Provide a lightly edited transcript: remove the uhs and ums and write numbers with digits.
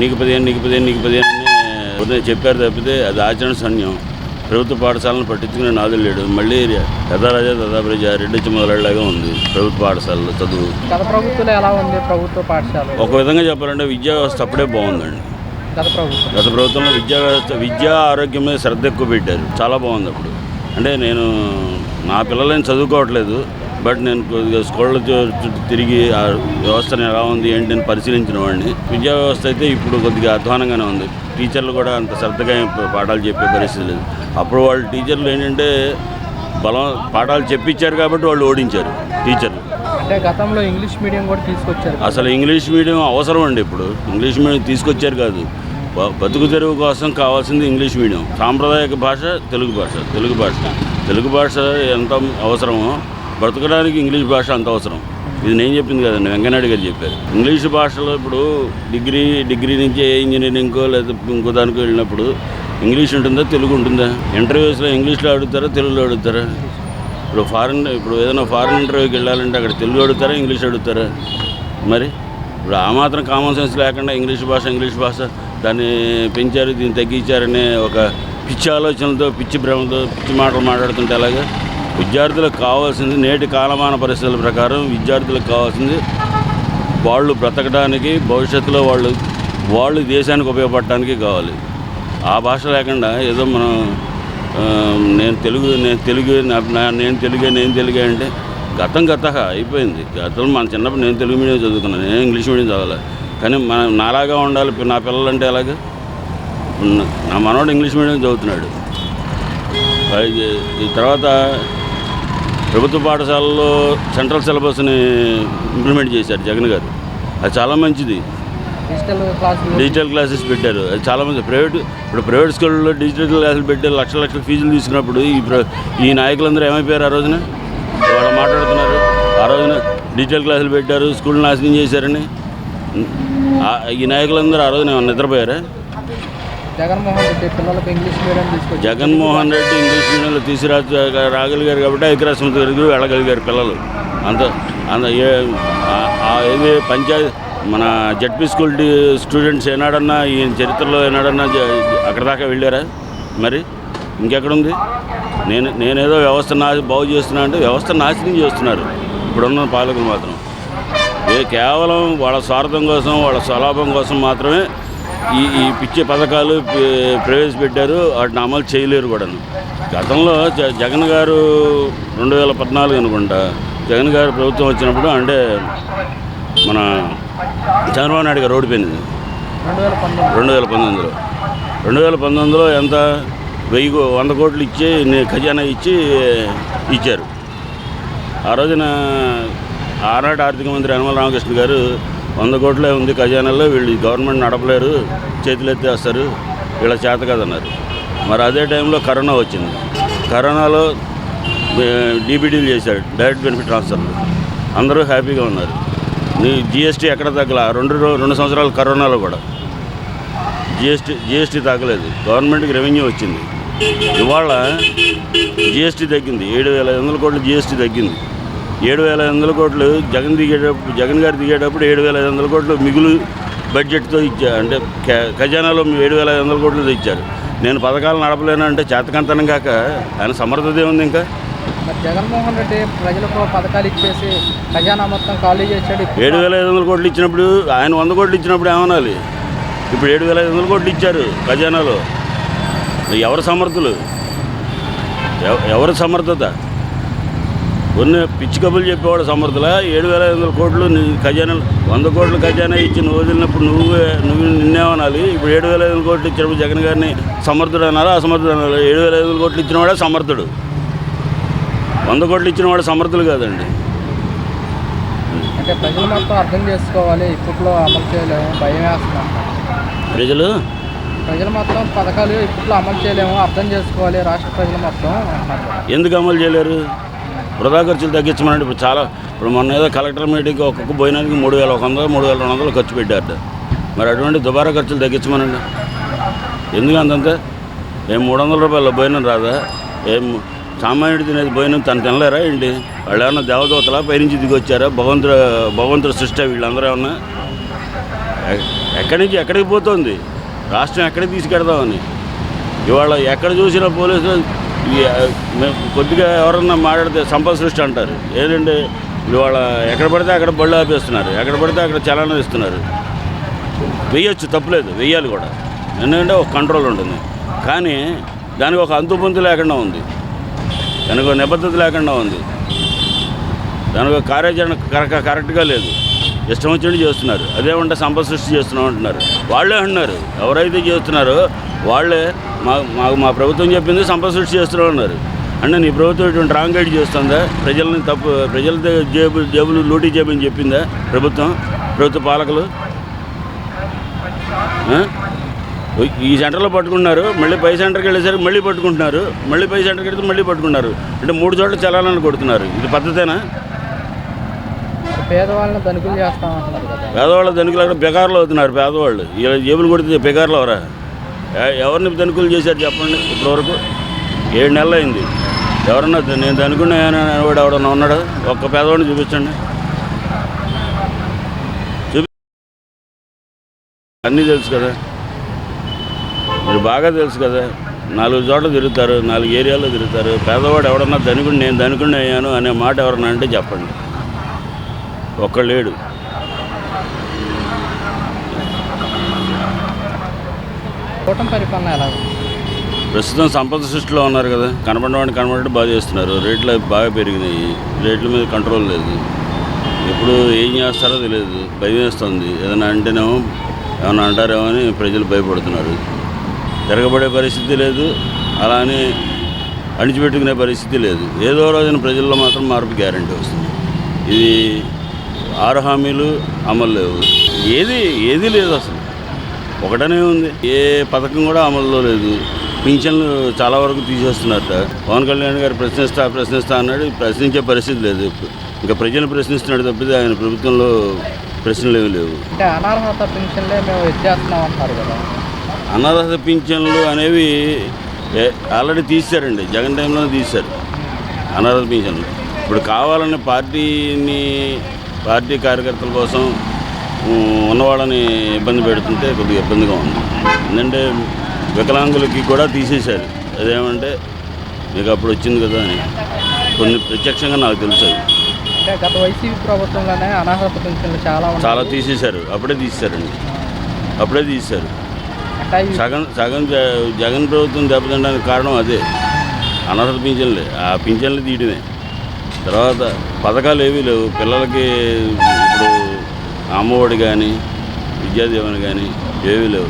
నీకు 15 అని చెప్పారు తప్పితే అది ఆచరణ శూన్యం. ప్రభుత్వ పాఠశాలను పట్టించుకునే నాదులు లేడు. మళ్ళీ యథారాజా తథాప్రజ రెడ్డిచ్చి మొదలలాగా ఉంది ప్రభుత్వ పాఠశాలలో చదువు. గత ప్రభుత్వంలో ఎలా ఉంది ప్రభుత్వ పాఠశాల? ఒక విధంగా చెప్పాలంటే విద్యా వ్యవస్థ అప్పుడే బాగుందండి. గత ప్రభుత్వంలో విద్యా ఆరోగ్యం మీద శ్రద్ధ ఎక్కువ పెట్టారు. చాలా బాగుంది అప్పుడు. అంటే నేను నా పిల్లలని చదువుకోవట్లేదు, బట్ నేను కొద్దిగా స్కూళ్ళ చుట్టూ తిరిగి ఆ వ్యవస్థను ఎలా ఉంది ఏంటి అని పరిశీలించిన వాడిని. విద్యా వ్యవస్థ అయితే ఇప్పుడు కొద్దిగా అధ్వానంగానే ఉంది. టీచర్లు కూడా అంత శ్రద్ధగా పాఠాలు చెప్పే పరిస్థితి లేదు. అప్పుడు వాళ్ళు టీచర్లు ఏంటంటే పాఠాలు చెప్పించారు కాబట్టి వాళ్ళు ఓడించారు టీచర్లు. అంటే గతంలో ఇంగ్లీష్ మీడియం కూడా తీసుకొచ్చారు. అసలు ఇంగ్లీష్ మీడియం అవసరం అండి. ఇప్పుడు ఇంగ్లీష్ మీడియం తీసుకొచ్చారు కాదు, బతుకు తెరువు కోసం కావాల్సింది ఇంగ్లీష్ మీడియం. సాంప్రదాయక భాష తెలుగు భాష ఎంత అవసరమో బ్రతకడానికి ఇంగ్లీష్ భాష అంత అవసరం. ఇది నేను చెప్పింది కదండి, వెంకయ్యనాయుడు గారు చెప్పారు. ఇంగ్లీష్ భాషలో ఇప్పుడు డిగ్రీ నుంచి ఏ ఇంజనీరింగ్కో లేదా ఇంకో దానికో వెళ్ళినప్పుడు ఇంగ్లీష్ ఉంటుందా తెలుగు ఉంటుందా? ఇంటర్వ్యూస్లో ఇంగ్లీష్లో అడుగుతారా తెలుగులో అడుగుతారా? ఇప్పుడు ఏదైనా ఫారెన్ ఇంటర్వ్యూకి వెళ్ళాలంటే అక్కడ తెలుగు అడుగుతారా ఇంగ్లీష్ అడుగుతారా? మరి ఇప్పుడు ఆ మాత్రం కామన్ సెన్స్ లేకుండా ఇంగ్లీష్ భాష దాన్ని పెంచారు, దీన్ని తగ్గించారనే ఒక పిచ్చి ఆలోచనలతో పిచ్చి భ్రమతో పిచ్చి మాటలు మాట్లాడుతుంటే అలాగే విద్యార్థులకు కావాల్సింది నేటి కాలమాన పరిస్థితుల ప్రకారం విద్యార్థులకు కావాల్సింది వాళ్ళు బ్రతకడానికి, భవిష్యత్తులో వాళ్ళు దేశానికి ఉపయోగపడటానికి కావాలి. ఆ భాష లేకుండా ఏదో మనం నేను తెలుగే అంటే గతం అయిపోయింది. గతంలో మన చిన్నప్పుడు నేను తెలుగు మీడియం చదువుకున్నాను, నేను ఇంగ్లీష్ మీడియం చదవాలి. కానీ నాలాగా ఉండాలి నా పిల్లలంటే అలాగే. నా మనవాడు ఇంగ్లీష్ మీడియం చదువుతున్నాడు. ఈ తర్వాత ప్రభుత్వ పాఠశాలలో సెంట్రల్ సిలబస్ని ఇంప్లిమెంట్ చేశారు జగన్ గారు. అది చాలా మంచిది. డిజిటల్ క్లాసెస్ పెట్టారు. అది చాలా మంది ప్రైవేట్ స్కూళ్ళలో డిజిటల్ క్లాసులు పెట్టారు. లక్షల ఫీజులు తీసుకున్నప్పుడు ఈ నాయకులందరూ ఏమైపోయారు? ఆ రోజున వాళ్ళు మాట్లాడుతున్నారు. ఆ రోజున డిజిటల్ క్లాసులు పెట్టారు, స్కూల్ నాశనం చేశారని. ఈ నాయకులందరూ ఆ రోజున నిద్రపోయారా? జగన్మోహన్ రెడ్డి ఇంగ్లీష్ మీడియంలో రాగలిగారు కాబట్టి ఐక్యరాజ్యసమితి వరకు వెళ్ళగలిగారు పిల్లలు. ఏది పంచాయతీ మన జడ్పీ స్కూల్ స్టూడెంట్స్ ఏనాడన్నా ఈ చరిత్రలో ఏనాడన్నా అక్కడ దాకా వెళ్ళారా? మరి ఇంకెక్కడుంది? నేనేదో వ్యవస్థ బాగు చేస్తున్నా అంటే వ్యవస్థ నాశనం చేస్తున్నారు ఇప్పుడున్న పాలకులు మాత్రం. కేవలం వాళ్ళ స్వార్థం కోసం, వాళ్ళ స్వలాభం కోసం మాత్రమే ఈ పిచ్చి పథకాలు ప్రవేశపెట్టారు. వాటిని అమలు చేయలేరు కూడా. గతంలో జగన్ గారు 2014 అనుకుంటా జగన్ గారు ప్రభుత్వం వచ్చినప్పుడు, అంటే మన చంద్రబాబు నాయుడు గారు ఓడిపోయింది 2019లో ఎంత 100 కోట్లు ఇచ్చి ఖజానా ఇచ్చారు. ఆ రోజున ఆనాటి ఆర్థిక మంత్రి యనమల రామకృష్ణ గారు 100 కోట్లే ఉంది ఖజానాలో, వీళ్ళు గవర్నమెంట్ నడపలేరు, చేతులు ఎత్తేస్తారు, వీళ్ళ చేత కదన్నారు. మరి అదే టైంలో కరోనా వచ్చింది. కరోనాలో డీబీడీలు చేశారు, డైరెక్ట్ బెనిఫిట్ ట్రాన్స్ఫర్లు. అందరూ హ్యాపీగా ఉన్నారు. జిఎస్టీ ఎక్కడ తగ్గల? 2 సంవత్సరాలు కరోనాలో కూడా జిఎస్టీ తగ్గలేదు. గవర్నమెంట్కి రెవెన్యూ వచ్చింది. ఇవాళ జిఎస్టీ తగ్గింది. 7,500 కోట్లు జిఎస్టీ తగ్గింది. 7,500 కోట్లు జగన్ గారు దిగేటప్పుడు 7,500 కోట్లు మిగులు బడ్జెట్తో ఇచ్చారు. అంటే ఖజానాలో 7,500 కోట్లు ఇచ్చారు. నేను పథకాలు నడపలేనంటే చేతకంతనం కాక ఆయన సమర్థత ఏముంది? ఇంకా జగన్మోహన్ రెడ్డి ప్రజలకు పథకాలు ఇచ్చేసి ఖజానా మొత్తం ఖాళీ చేశాడు. 7,500 కోట్లు ఇచ్చినప్పుడు ఆయన 100 కోట్లు ఇచ్చినప్పుడు ఏమనాలి? ఇప్పుడు 7,500 కోట్లు ఇచ్చారు ఖజానాలో. ఎవరు సమర్థులు? ఎవరు సమర్థత? కొన్ని పిచ్చి కబులు చెప్పేవాడు సమర్థులా? 7,500 కోట్లు ఖజానా 100 కోట్లు ఖజానా ఇచ్చి నువ్వు వదిలినప్పుడు నువ్వు నిన్నేమనాలి? ఇప్పుడు 7,500 కోట్లు ఇచ్చినప్పుడు జగన్ గారిని సమర్థుడు అనాలా అసమర్థుడు అనాలి? 7,500 కోట్లు ఇచ్చినవాడే సమర్థుడు, 100 కోట్లు ఇచ్చినవాడు సమర్థులు కాదండి. అంటే ప్రజలు మొత్తం అర్థం చేసుకోవాలి, ఇప్పట్లో అమలు చేయలేము, భయం వేస్తున్నాం. ప్రజలు మొత్తం పథకాలు ఇప్పట్లో అమలు చేయలేము, అర్థం చేసుకోవాలి రాష్ట్ర ప్రజలు మొత్తం. ఎందుకు అమలు చేయలేరు? వృధా ఖర్చులు తగ్గించమనండి. ఇప్పుడు మొన్న ఏదో కలెక్టర్ మీటింగ్కి ఒక్కొక్క భోజనానికి 3,100 3,200 ఖర్చు పెట్టారు. మరి అటువంటి దుబారా ఖర్చులు తగ్గించమనండి. ఎందుకు అంతంతే? ఏం 300 రూపాయల భోజనం రాదా? ఏం సామాన్యుడు తినేది భోజనం తను తినలేరా ఏంటి? వాళ్ళు ఏమన్నా దేవదూతలా పైనుంచి దిగి వచ్చారా? భగవంతుడు సృష్టి వీళ్ళందరూ ఏమన్నా ఎక్కడి నుంచి ఎక్కడికి పోతుంది రాష్ట్రం ఎక్కడికి తీసుకెడదామని. ఇవాళ ఎక్కడ చూసినా పోలీసులు కొద్దిగా ఎవరన్నా మాట్లాడితే సంపద సృష్టి అంటారు. ఏంటంటే ఇవాళ ఎక్కడ పడితే అక్కడ బళ్ళు ఆపేస్తున్నారు, ఎక్కడ పడితే అక్కడ చలానా ఇస్తున్నారు. వెయ్యొచ్చు, తప్పులేదు, వెయ్యాలి కూడా, ఎందుకంటే ఒక కంట్రోల్ ఉంటుంది. కానీ దానికి ఒక అంతుపొంతు లేకుండా ఉంది, దానికి ఒక నిబద్ధత లేకుండా ఉంది, దానికి ఒక కార్యాచరణ కరెక్ట్గా లేదు. ఇష్టం వచ్చినట్టు చేస్తున్నారు. అదేమంటే సంపద సృష్టి చేస్తున్నాం అంటున్నారు. వాళ్ళే అంటున్నారు, ఎవరైతే చేస్తున్నారో వాళ్ళే మా ప్రభుత్వం చెప్పింది సంపద సృష్టి చేస్తున్నాం అన్నారు. అంటే నీ ప్రభుత్వం ఇటువంటి రాంగ్ గైడ్ చేస్తుందా? ప్రజల జేబులు లూటీ చేయమని చెప్పిందా ప్రభుత్వ పాలకులు? ఈ సెంటర్లో పట్టుకున్నారు, మళ్ళీ పై సెంటర్కి వెళ్ళేసరికి మళ్ళీ పట్టుకుంటున్నారు, మళ్ళీ పై సెంటర్కి వెళ్తే మళ్ళీ పట్టుకున్నారు. అంటే 3 చోట్ల చలాలని కొడుతున్నారు. ఇది పద్ధతేనా? పేదవాళ్ళని ధనికులు చేస్తామంటున్నారు కదా. పేదవాళ్ళ ధనికులు అక్కడ బెకార్లు అవుతున్నారు. పేదవాళ్ళు ఇలా జేబులు కొడితే బెకార్లు అవరా? ఎవరిని ధనికులు చేశారు చెప్పండి? ఇప్పటివరకు 7 నెలలు అయింది. ఎవరన్నా నేను ధనికున్నాను అనేవాడు ఎవడన్నా ఉన్నాడు? ఒక్క పేదవాడిని చూపించండి. అన్నీ తెలుసు కదా, మీరు బాగా తెలుసు కదా. 4 చోట్ల తిరుగుతారు, 4 ఏరియాల్లో తిరుగుతారు. పేదవాడు ఎవడన్నా ధనికుడు నేను ధనికుడిని అయ్యాను అనే మాట ఎవరన్నా అంటే చెప్పండి. ఒక్కళ్ళేడు. కూటమి పరిపాలన ఎలా ఉంది? ప్రస్తుతం సంపద సృష్టిలో ఉన్నారు కదా, కనబడేట్టు బాగా చేస్తున్నారు. రేట్లు బాగా పెరిగినాయి, రేట్ల మీద కంట్రోల్ లేదు. ఎప్పుడు ఏం చేస్తారో తెలియదు, భయం వేస్తుంది. ఏదైనా అంటేనేమో ఏమన్నా అంటారేమో అని ప్రజలు భయపడుతున్నారు. తిరగబడే పరిస్థితి లేదు, అలానే అణిచిపెట్టుకునే పరిస్థితి లేదు. ఏదో రోజున ప్రజల్లో మాత్రం మార్పు గ్యారంటీ వస్తుంది. ఇది 6 హామీలు అమలు లేవు, ఏది లేదు అసలు. ఒకటనే ఉంది, ఏ పథకం కూడా అమలులో లేదు. పింఛన్లు చాలా వరకు తీసేస్తున్నారట. పవన్ కళ్యాణ్ గారు ప్రశ్నిస్తా అన్నాడు, ప్రశ్నించే పరిస్థితి లేదు. ఇంకా ప్రజలు ప్రశ్నిస్తున్నాడు తప్పితే ఆయన ప్రభుత్వంలో ప్రశ్నలు ఏమి లేవు. అంటే అనర్హత పింఛన్లే మేము ఇచ్చేస్తున్నాం అంటారు కదా. అనర్హత పింఛన్లు అనేవి ఆల్రెడీ తీశారండి, జగన్ టైంలోనే తీశారు అనర్హత పింఛన్లు. ఇప్పుడు కావాలని పార్టీ కార్యకర్తల కోసం ఉన్నవాళ్ళని ఇబ్బంది పెడుతుంటే కొద్దిగా ఇబ్బందిగా ఉంది. ఎందుకంటే వికలాంగులకి కూడా తీసేశారు. అదేమంటే మీకు అప్పుడు వచ్చింది కదా అని కొన్ని ప్రత్యక్షంగా నాకు తెలుసు. అంటే గత వైసీపీ ప్రభుత్వంలోనే అనర్హత పింఛన్లు చాలా తీసేశారు. అప్పుడే తీసేశారు. సగం జగన్ ప్రభుత్వం దెబ్బతినడానికి కారణం అదే, అనర్హత పింఛన్లే. ఆ పింఛన్లు తీయడమే. తర్వాత పథకాలు ఏవీ లేవు పిల్లలకి. ఇప్పుడు అమ్మఒడి కానీ విద్యాదీవెన కానీ ఏవీ లేవు.